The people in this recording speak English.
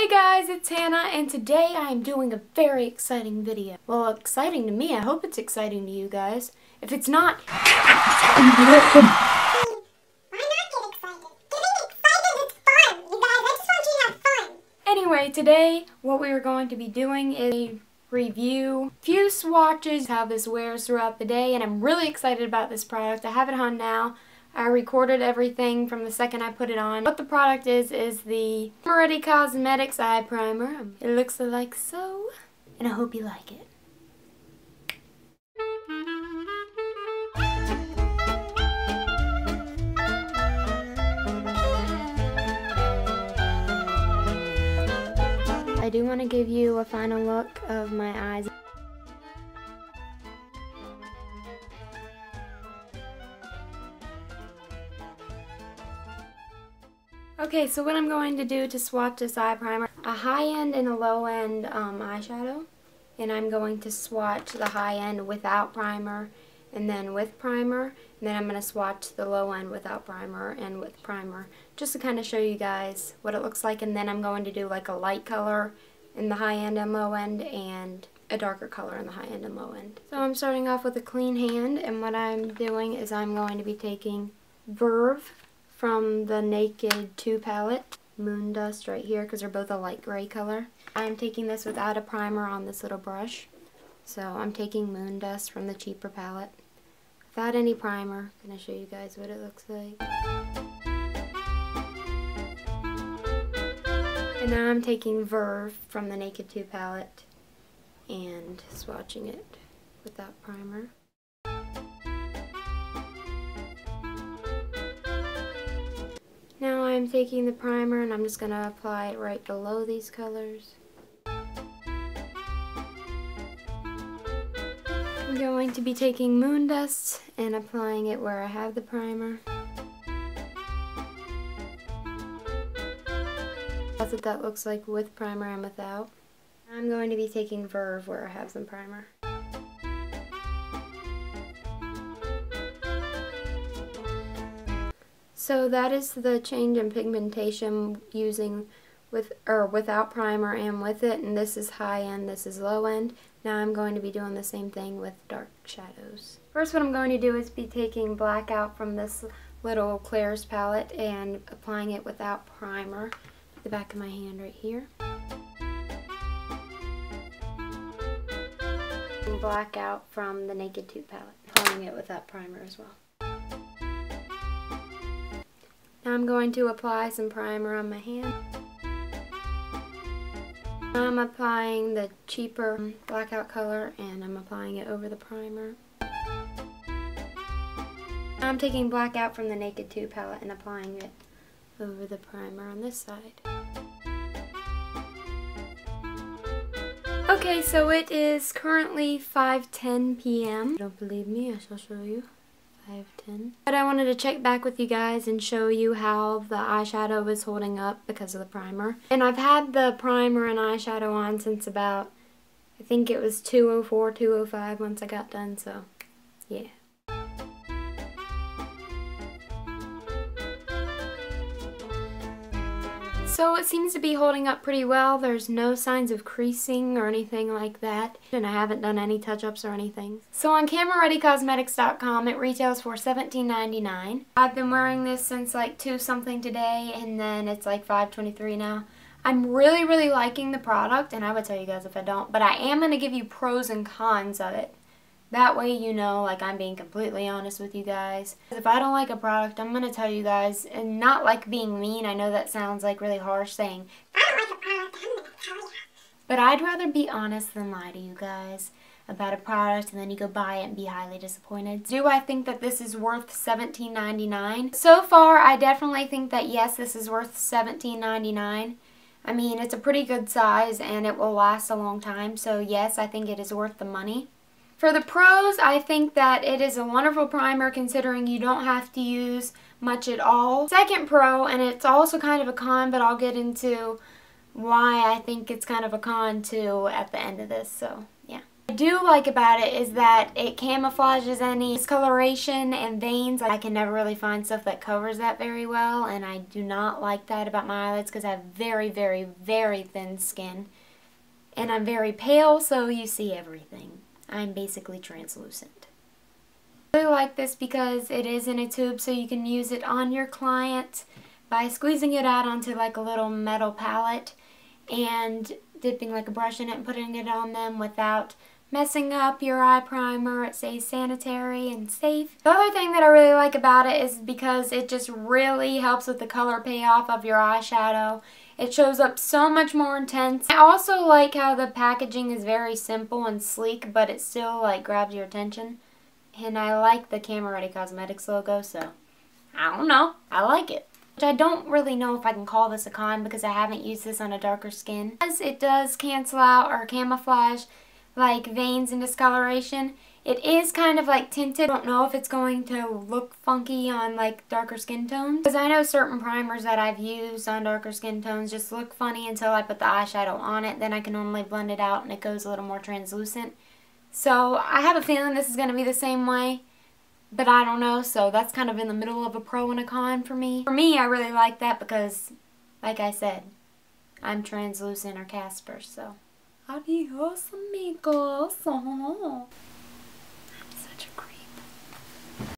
Hey guys, it's Hannah, and today I am doing a very exciting video. Well, exciting to me. I hope it's exciting to you guys. If it's not... Why not get excited? Getting excited is fun, you guys. I just want you to have fun. Anyway, today what we are going to be doing is a review, few swatches, how this wears throughout the day, and I'm really excited about this product. I have it on now. I recorded everything from the second I put it on. What the product is the CRC Cosmetics Eye Primer. It looks like so, and I hope you like it. I do want to give you a final look of my eyes. Okay, so what I'm going to do to swatch this eye primer, a high-end and a low-end eyeshadow, and I'm going to swatch the high-end without primer and then with primer, and then I'm going to swatch the low-end without primer and with primer, just to kind of show you guys what it looks like, and then I'm going to do like a light color in the high-end and low-end and a darker color in the high-end and low-end. So I'm starting off with a clean hand, and what I'm doing is I'm going to be taking Verve from the Naked 2 palette, Moon Dust right here, because they're both a light gray color. I'm taking this without a primer on this little brush. So I'm taking Moon Dust from the cheaper palette. Without any primer, I'm going to show you guys what it looks like. And now I'm taking Verve from the Naked 2 palette and swatching it without primer. Now I'm taking the primer and I'm just going to apply it right below these colors. I'm going to be taking Moon Dust and applying it where I have the primer. That's what that looks like with primer and without. I'm going to be taking Verve where I have some primer. So that is the change in pigmentation using without primer and with it, and this is high end, this is low end. Now I'm going to be doing the same thing with dark shadows. First what I'm going to do is be taking Blackout from this little Claire's palette and applying it without primer to the back of my hand right here. And Blackout from the Naked 2 palette, applying it without primer as well. Now I'm going to apply some primer on my hand. I'm applying the cheaper Blackout color and I'm applying it over the primer. Now I'm taking Blackout from the Naked 2 palette and applying it over the primer on this side. Okay, so it is currently 5:10 p.m. Don't believe me? I shall show you. 5:10. But I wanted to check back with you guys and show you how the eyeshadow is holding up because of the primer. And I've had the primer and eyeshadow on since about, I think it was 2:04, 2:05 once I got done, so yeah. So it seems to be holding up pretty well. There's no signs of creasing or anything like that. And I haven't done any touch-ups or anything. So on CameraReadyCosmetics.com it retails for $17.99. I've been wearing this since like 2 something today, and then it's like 5:23 now. I'm really liking the product, and I would tell you guys if I don't, but I am going to give you pros and cons of it. That way you know, like, I'm being completely honest with you guys. If I don't like a product, I'm going to tell you guys, and not like being mean. I know that sounds like really harsh saying, I don't like a product, I'm going to tell you. But I'd rather be honest than lie to you guys about a product and then you go buy it and be highly disappointed. Do I think that this is worth $17.99? So far, I definitely think that yes, this is worth $17.99. I mean, it's a pretty good size and it will last a long time, so yes, I think it is worth the money. For the pros, I think that it is a wonderful primer considering you don't have to use much at all. Second pro, and it's also kind of a con, but I'll get into why I think it's kind of a con too at the end of this, so yeah. What I do like about it is that it camouflages any discoloration and veins. I can never really find stuff that covers that very well, and I do not like that about my eyelids because I have very, very, very thin skin. And I'm very pale, so you see everything. I'm basically translucent. I really like this because it is in a tube, so you can use it on your client by squeezing it out onto like a little metal palette and dipping like a brush in it and putting it on them without messing up your eye primer. It stays sanitary and safe. The other thing that I really like about it is because it just really helps with the color payoff of your eyeshadow. It shows up so much more intense. I also like how the packaging is very simple and sleek, but it still like grabs your attention. And I like the Camera Ready Cosmetics logo, so I don't know. I like it. Which I don't really know if I can call this a con because I haven't used this on a darker skin. As it does cancel out or camouflage like veins and discoloration. It is kind of like tinted. I don't know if it's going to look funky on like darker skin tones. Because I know certain primers that I've used on darker skin tones just look funny until I put the eyeshadow on it. Then I can normally blend it out and it goes a little more translucent. So I have a feeling this is going to be the same way. But I don't know, so that's kind of in the middle of a pro and a con for me. For me, I really like that because, like I said, I'm translucent or Casper, so. Adios, amigos.